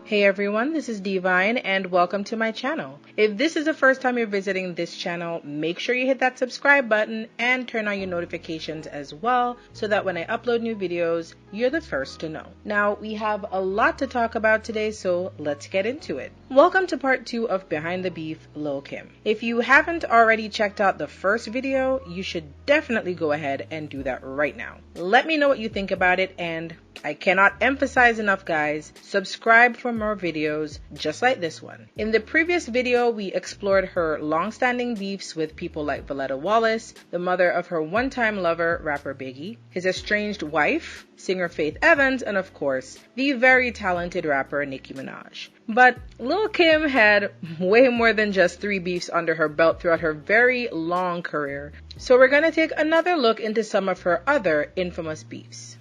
Hey everyone, this is D-Vyne and welcome to my channel. If this is the first time you're visiting this channel, make sure you hit that subscribe button and turn on your notifications as well so that when I upload new videos, you're the first to know. Now, we have a lot to talk about today, so let's get into it. Welcome to part 2 of Behind the Beef, Lil Kim. If you haven't already checked out the first video, you should definitely go ahead and do that right now. Let me know what you think about it, and I cannot emphasize enough, guys, subscribe for more videos just like this one. In the previous video, we explored her long-standing beefs with people like Valletta Wallace, the mother of her one-time lover, rapper Biggie, his estranged wife, singer Faith Evans, and of course, the very talented rapper Nicki Minaj. But Lil Kim had way more than just 3 beefs under her belt throughout her very long career. So we're gonna take another look into some of her other infamous beefs.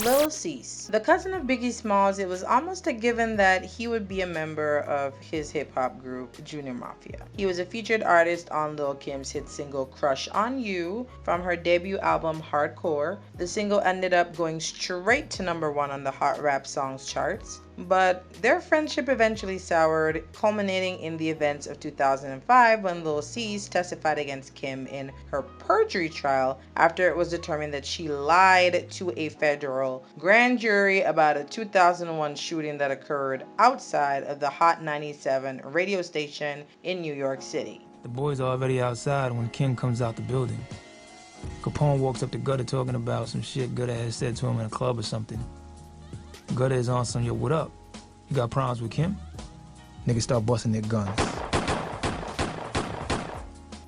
Lil Cease. The cousin of Biggie Smalls, it was almost a given that he would be a member of his hip-hop group, Junior Mafia. He was a featured artist on Lil Kim's hit single Crush on You from her debut album Hardcore. The single ended up going straight to #1 on the Hot Rap Songs charts. But their friendship eventually soured, culminating in the events of 2005 when Lil Cease testified against Kim in her perjury trial after it was determined that she lied to a federal grand jury about a 2001 shooting that occurred outside of the Hot 97 radio station in New York City. The boys are already outside when Kim comes out the building. Capone walks up to Gutter talking about some shit Gutter had said to him in a club or something. Gutter is on some, yo, what up? You got problems with Kim? Niggas start busting their guns.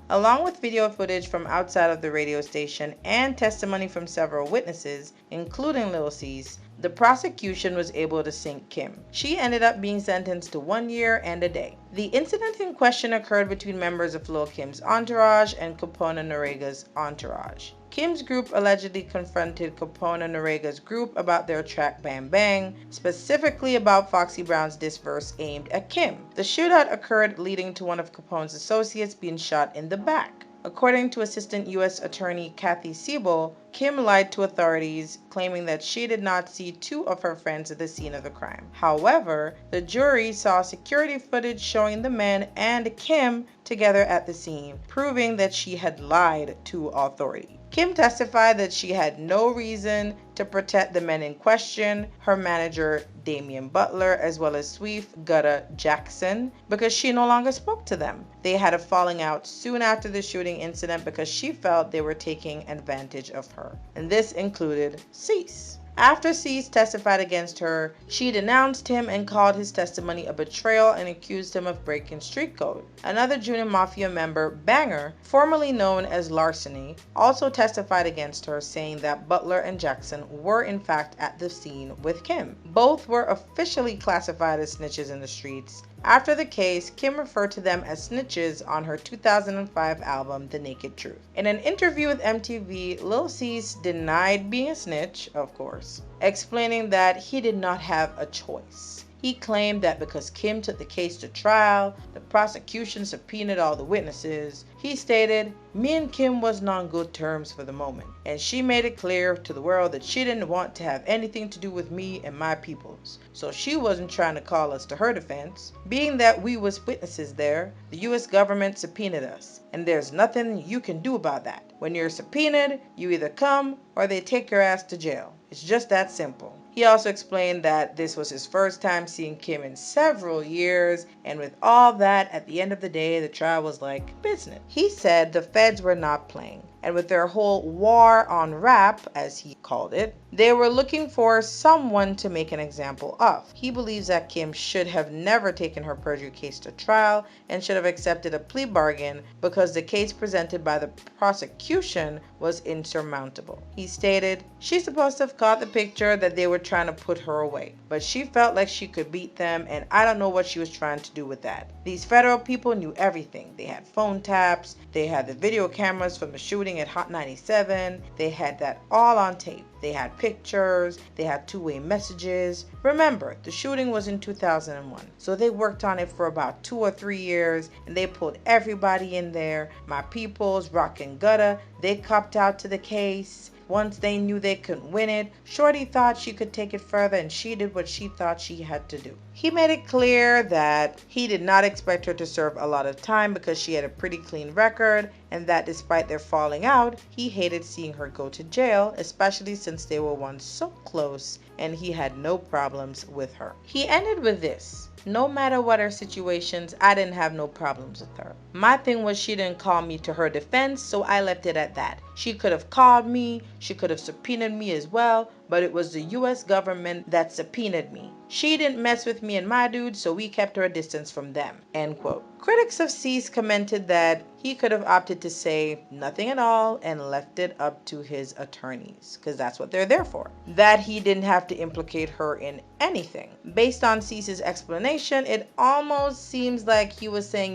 Along with video footage from outside of the radio station and testimony from several witnesses, including Lil Cease, the prosecution was able to sink Kim. She ended up being sentenced to 1 year and a day. The incident in question occurred between members of Lil Kim's entourage and Capone and Norega's entourage. Kim's group allegedly confronted Capone and Norega's group about their track Bang Bang, specifically about Foxy Brown's diss verse aimed at Kim. The shootout occurred, leading to one of Capone's associates being shot in the back. According to Assistant U.S. Attorney Kathy Siebel, Kim lied to authorities, claiming that she did not see 2 of her friends at the scene of the crime. However, the jury saw security footage showing the men and Kim together at the scene, proving that she had lied to authorities. Kim testified that she had no reason to protect the men in question, her manager Damian Butler, as well as Sweef Gutta Jackson, because she no longer spoke to them. They had a falling out soon after the shooting incident because she felt they were taking advantage of her. And this included Cease. After Cease testified against her, she denounced him and called his testimony a betrayal and accused him of breaking street code. Another Junior Mafia member, Banger, formerly known as Larceny, also testified against her, saying that Butler and Jackson were in fact at the scene with Kim. Both were officially classified as snitches in the streets. After the case, Kim referred to them as snitches on her 2005 album, The Naked Truth. In an interview with MTV, Lil Cease denied being a snitch, of course, explaining that he did not have a choice. He claimed that because Kim took the case to trial, the prosecution subpoenaed all the witnesses. He stated, "Me and Kim wasn't on good terms for the moment, and she made it clear to the world that she didn't want to have anything to do with me and my peoples. So she wasn't trying to call us to her defense. Being that we was witnesses there, the U.S. government subpoenaed us, and there's nothing you can do about that. When you're subpoenaed, you either come or they take your ass to jail. It's just that simple." He also explained that this was his first time seeing Kim in several years, and with all that, at the end of the day, the trial was like business. He said the feds were not playing, and with their whole war on rap, as he called it, they were looking for someone to make an example of. He believes that Kim should have never taken her perjury case to trial and should have accepted a plea bargain because the case presented by the prosecution was insurmountable. He stated, "She's supposed to have caught the picture that they were trying to put her away, but she felt like she could beat them, and I don't know what she was trying to do with that. These federal people knew everything. They had phone taps, they had the video cameras from the shooting at Hot 97, they had that all on tape. They had pictures, they had two-way messages. Remember, the shooting was in 2001, so they worked on it for about 2 or 3 years, and they pulled everybody in there. My peoples, Rock and Gutta, they copped out to the case. Once they knew they couldn't win it, Shorty thought she could take it further and she did what she thought she had to do. He made it clear that he did not expect her to serve a lot of time because she had a pretty clean record, and that despite their falling out, he hated seeing her go to jail, especially since they were once so close and he had no problems with her. He ended with this: "No matter what her situations, I didn't have no problems with her. My thing was she didn't call me to her defense, so I left it at that. She could have called me, she could have subpoenaed me as well, but it was the US government that subpoenaed me. She didn't mess with me and my dude, so we kept her a distance from them." End quote. Critics of Cease commented that he could have opted to say nothing at all and left it up to his attorneys, because that's what they're there for. That he didn't have to implicate her in anything. Based on Cease's explanation, it almost seems like he was saying,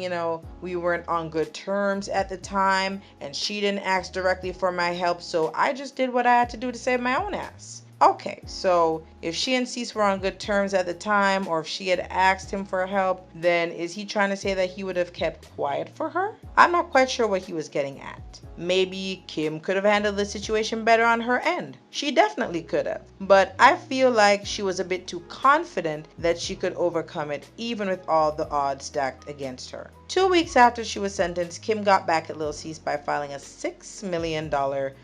we weren't on good terms at the time, and she didn't ask directly for my help, so I just did what I had to do to save my own ass. Okay, so if she and Cease were on good terms at the time, or if she had asked him for help, then is he trying to say that he would have kept quiet for her? I'm not quite sure what he was getting at. Maybe Kim could have handled the situation better on her end. She definitely could have. But I feel like she was a bit too confident that she could overcome it, even with all the odds stacked against her. 2 weeks after she was sentenced, Kim got back at Lil Cease by filing a $6 million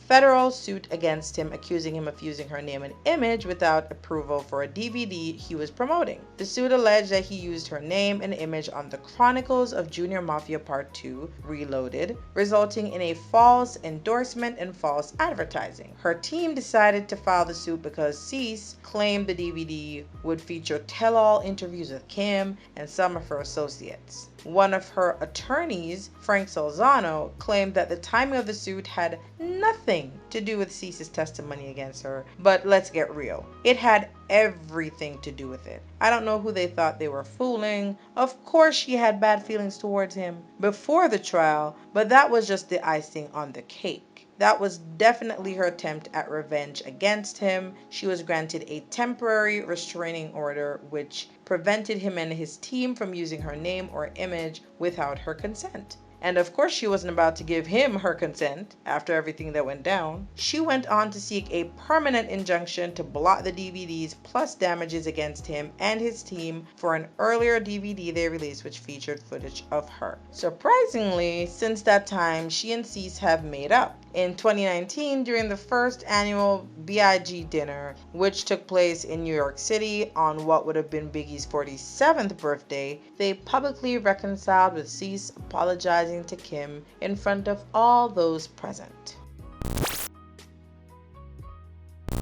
federal suit against him, accusing him of using her name and image without approval for a DVD he was promoting. The suit alleged that he used her name and image on The Chronicles of Junior Mafia Part 2 Reloaded, resulting in a false endorsement and false advertising. Her team decided to file the suit because Cease claimed the DVD would feature tell-all interviews with Kim and some of her associates. One of her attorneys, Frank Solzano, claimed that the timing of the suit had nothing to do with Cease's testimony against her, but let's get real. It had everything to do with it. I don't know who they thought they were fooling. Of course she had bad feelings towards him before the trial, but that was just the icing on the cake. That was definitely her attempt at revenge against him. She was granted a temporary restraining order, which prevented him and his team from using her name or image without her consent. And of course she wasn't about to give him her consent after everything that went down. She went on to seek a permanent injunction to block the DVDs plus damages against him and his team for an earlier DVD they released which featured footage of her. Surprisingly, since that time, she and Cease have made up. In 2019, during the first annual B.I.G. dinner, which took place in New York City on what would have been Biggie's 47th birthday, they publicly reconciled with Cease apologizing to Kim in front of all those present.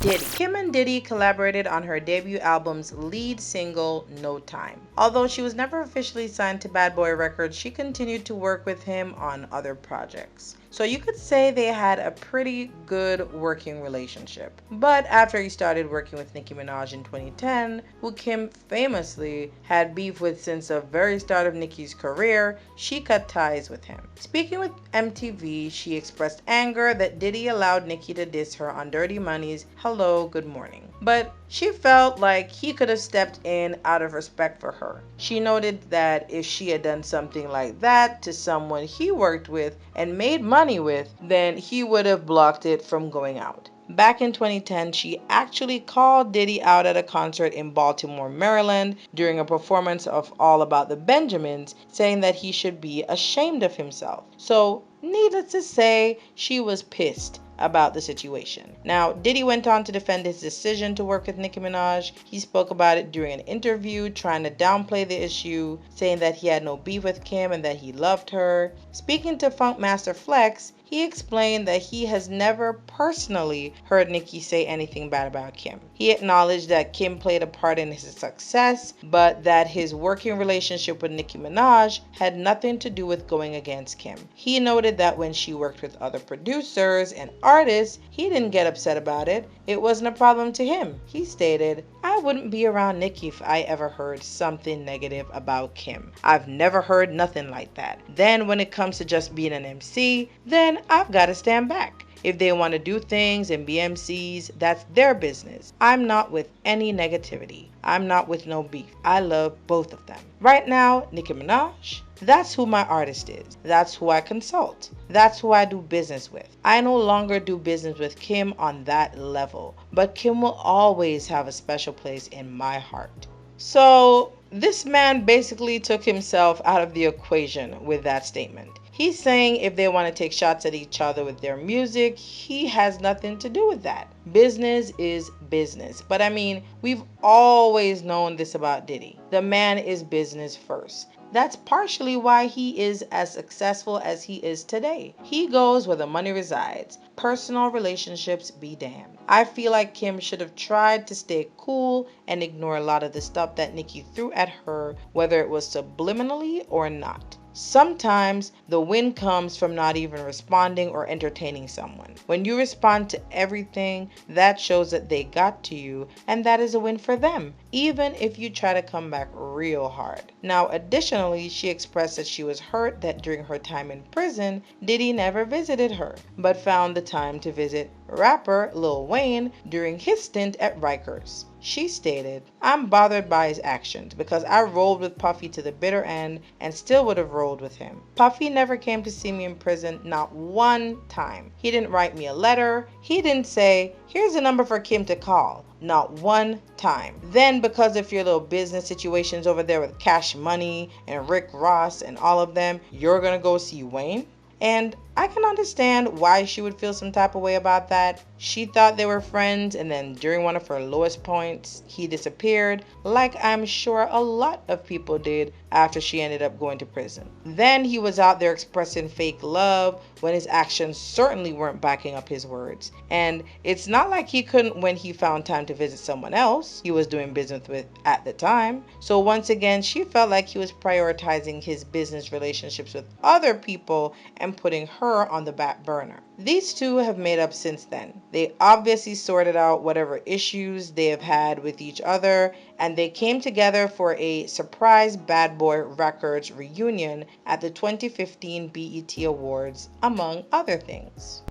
Diddy. Kim and Diddy collaborated on her debut album's lead single, No Time. Although she was never officially signed to Bad Boy Records, she continued to work with him on other projects. So you could say they had a pretty good working relationship. But after he started working with Nicki Minaj in 2010, who Kim famously had beef with since the very start of Nicki's career, she cut ties with him. Speaking with MTV, she expressed anger that Diddy allowed Nicki to diss her on Dirty Money's Hello, Good Morning. But she felt like he could have stepped in out of respect for her. She noted that if she had done something like that to someone he worked with and made money with, then he would have blocked it from going out. Back in 2010, she actually called Diddy out at a concert in Baltimore, Maryland during a performance of All About the Benjamins, saying that he should be ashamed of himself. So, needless to say, she was pissed about the situation. Now, Diddy went on to defend his decision to work with Nicki Minaj. He spoke about it during an interview, trying to downplay the issue, saying that he had no beef with Kim and that he loved her. Speaking to Funkmaster Flex, he explained that he has never personally heard Nicki say anything bad about Kim. He acknowledged that Kim played a part in his success, but that his working relationship with Nicki Minaj had nothing to do with going against Kim. He noted that when she worked with other producers and artists, he didn't get upset about it. It wasn't a problem to him. He stated, "I wouldn't be around Nicki if I ever heard something negative about Kim. I've never heard nothing like that. Then when it comes to just being an MC, then I've got to stand back. If they want to do things and be MCs, that's their business. I'm not with any negativity. I'm not with no beef. I love both of them. Right now, Nicki Minaj, that's who my artist is. That's who I consult. That's who I do business with. I no longer do business with Kim on that level, but Kim will always have a special place in my heart. So this man basically took himself out of the equation with that statement. He's saying if they want to take shots at each other with their music, he has nothing to do with that. Business is business. But I mean, we've always known this about Diddy. The man is business first. That's partially why he is as successful as he is today. He goes where the money resides. Personal relationships be damned. I feel like Kim should have tried to stay cool and ignore a lot of the stuff that Nicki threw at her, whether it was subliminally or not. Sometimes the win comes from not even responding or entertaining someone. When you respond to everything, that shows that they got to you, and that is a win for them, even if you try to come back real hard. Now, additionally, she expressed that she was hurt that during her time in prison, Diddy never visited her, but found the time to visit rapper Lil Wayne during his stint at Rikers. She stated, "I'm bothered by his actions because I rolled with Puffy to the bitter end and still would have rolled with him. Puffy never came to see me in prison, not one time. He didn't write me a letter. He didn't say, here's a number for Kim to call. Not one time. Then because of your little business situations over there with Cash Money and Rick Ross and all of them, you're gonna go see Wayne?" And I can understand why she would feel some type of way about that. She thought they were friends, and then during one of her lowest points, he disappeared, like I'm sure a lot of people did after she ended up going to prison. Then he was out there expressing fake love when his actions certainly weren't backing up his words. And it's not like he couldn't when he found time to visit someone else he was doing business with at the time. So once again, she felt like he was prioritizing his business relationships with other people and putting her on the back burner. These two have made up since then. They obviously sorted out whatever issues they have had with each other, and they came together for a surprise Bad Boy Records reunion at the 2015 BET Awards, among other things.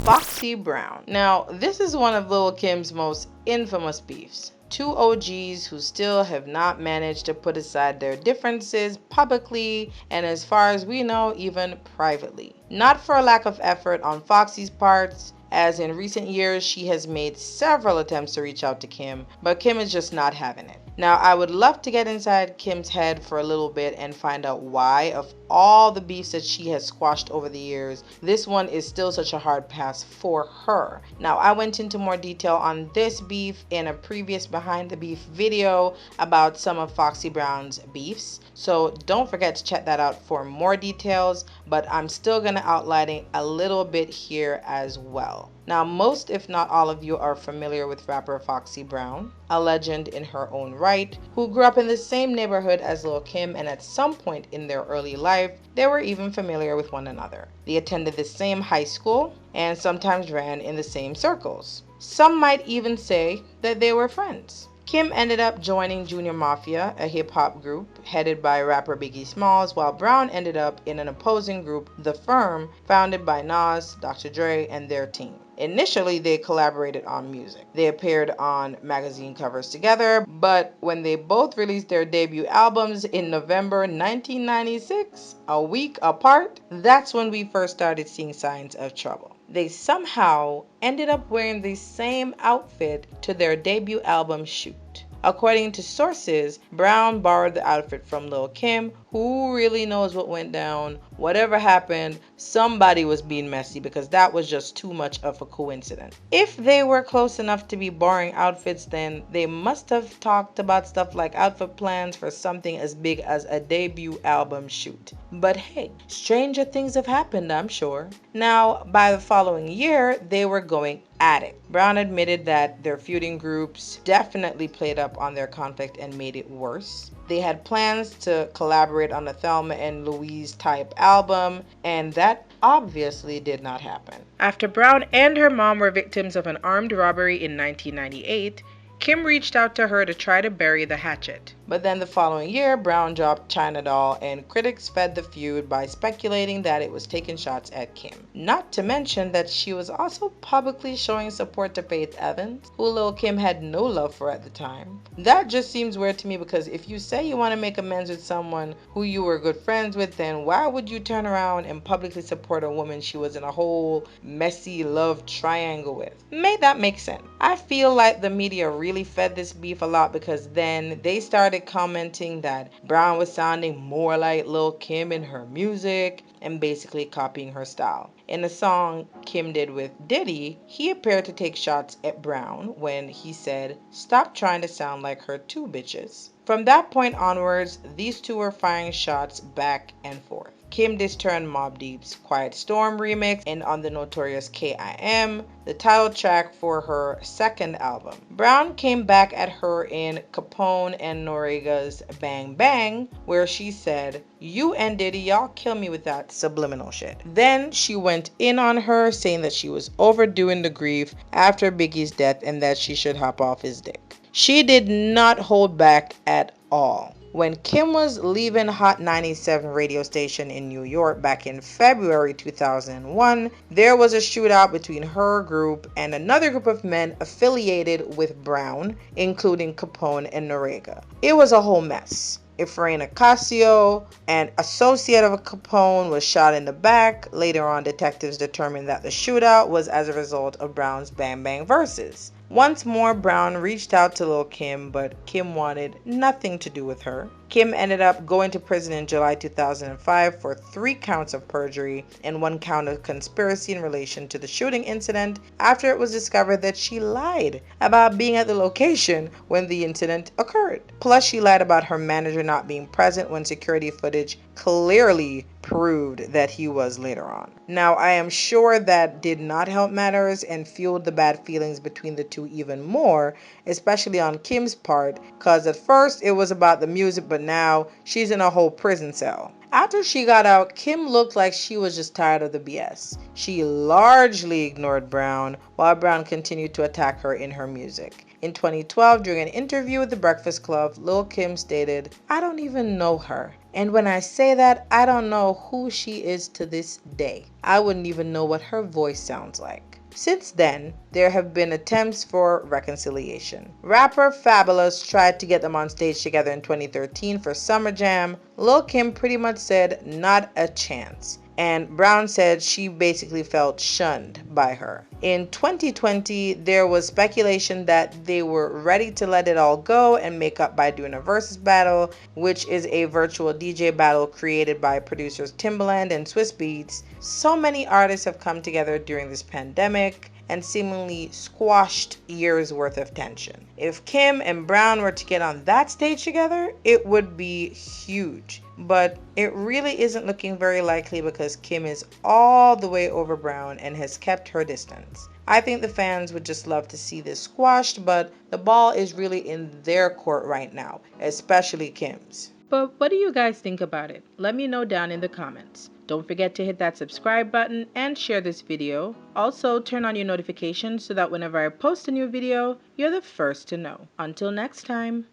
Foxy Brown. Now, this is one of Lil Kim's most infamous beefs. Two OGs who still have not managed to put aside their differences publicly and, as far as we know, even privately. Not for a lack of effort on Foxy's parts, as in recent years she has made several attempts to reach out to Kim, but Kim is just not having it. Now, I would love to get inside Kim's head for a little bit and find out why, of all the beefs that she has squashed over the years, this one is still such a hard pass for her. Now, I went into more detail on this beef in a previous Behind the Beef video about some of Foxy Brown's beefs, so don't forget to check that out for more details, but I'm still going to outline it a little bit here as well. Now, most if not all of you are familiar with rapper Foxy Brown, a legend in her own right, who grew up in the same neighborhood as Lil Kim, and at some point in their early life, they were even familiar with one another. They attended the same high school and sometimes ran in the same circles. Some might even say that they were friends. Kim ended up joining Junior Mafia, a hip-hop group headed by rapper Biggie Smalls, while Brown ended up in an opposing group, The Firm, founded by Nas, Dr. Dre, and their team. Initially, they collaborated on music. They appeared on magazine covers together, but when they both released their debut albums in November 1996, a week apart, that's when we first started seeing signs of trouble. They somehow ended up wearing the same outfit to their debut album shoot. According to sources, Brown borrowed the outfit from Lil Kim. Who really knows what went down? Whatever happened, somebody was being messy because that was just too much of a coincidence. If they were close enough to be borrowing outfits, then they must have talked about stuff like outfit plans for something as big as a debut album shoot. But hey, stranger things have happened, I'm sure. Now, by the following year, they were going at it. Brown admitted that their feuding groups definitely played up on their conflict and made it worse. They had plans to collaborate on a Thelma and Louise type album, and that obviously did not happen. After Brown and her mom were victims of an armed robbery in 1998, Kim reached out to her to try to bury the hatchet. But then the following year, Brown dropped China Doll, and critics fed the feud by speculating that it was taking shots at Kim. Not to mention that she was also publicly showing support to Faith Evans, who Lil Kim had no love for at the time. That just seems weird to me, because if you say you want to make amends with someone who you were good friends with, then why would you turn around and publicly support a woman she was in a whole messy love triangle with? Made that make sense? I feel like the media really fed this beef a lot, because then they started commenting that Brown was sounding more like Lil Kim in her music and basically copying her style. In a song Kim did with Diddy, he appeared to take shots at Brown when he said, "Stop trying to sound like her too, bitches." From that point onwards, these two were firing shots back and forth. Kim dissed her on Mobb Deep's Quiet Storm remix and on the notorious K.I.M., the title track for her second album. Brown came back at her in Capone and Norega's Bang Bang, where she said, "You and Diddy, y'all kill me with that subliminal shit." Then she went in on her, saying that she was overdoing the grief after Biggie's death and that she should hop off his dick. She did not hold back at all. When Kim was leaving Hot 97 radio station in New York back in February 2001, there was a shootout between her group and another group of men affiliated with Brown, including Capone and Norega. It was a whole mess. Efrain Ocasio, an associate of Capone, was shot in the back. Later on, detectives determined that the shootout was as a result of Brown's Bang Bang verses. Once more, Brown reached out to Lil Kim, but Kim wanted nothing to do with her. Kim ended up going to prison in July 2005 for 3 counts of perjury and 1 count of conspiracy in relation to the shooting incident, after it was discovered that she lied about being at the location when the incident occurred. Plus, she lied about her manager not being present when security footage clearly proved that he was later on. Now, I am sure that did not help matters and fueled the bad feelings between the two even more, especially on Kim's part, because at first it was about the music, but now she's in a whole prison cell. After she got out, Kim looked like she was just tired of the BS. She largely ignored Brown, while Brown continued to attack her in her music. In 2012, during an interview with The Breakfast Club, Lil Kim stated, "I don't even know her. And when I say that, I don't know who she is to this day. I wouldn't even know what her voice sounds like." Since then, there have been attempts for reconciliation. Rapper Fabulous tried to get them on stage together in 2013 for Summer Jam. Lil Kim pretty much said, "Not a chance." And Brown said she basically felt shunned by her. In 2020, there was speculation that they were ready to let it all go and make up by doing a versus battle, which is a virtual DJ battle created by producers Timbaland and Swiss Beats. So many artists have come together during this pandemic and seemingly squashed years worth of tension. If Kim and Brown were to get on that stage together, it would be huge. But it really isn't looking very likely, because Kim is all the way over Brown and has kept her distance. I think the fans would just love to see this squashed, but the ball is really in their court right now, especially Kim's. But what do you guys think about it? Let me know down in the comments. Don't forget to hit that subscribe button and share this video. Also, turn on your notifications so that whenever I post a new video, you're the first to know. Until next time.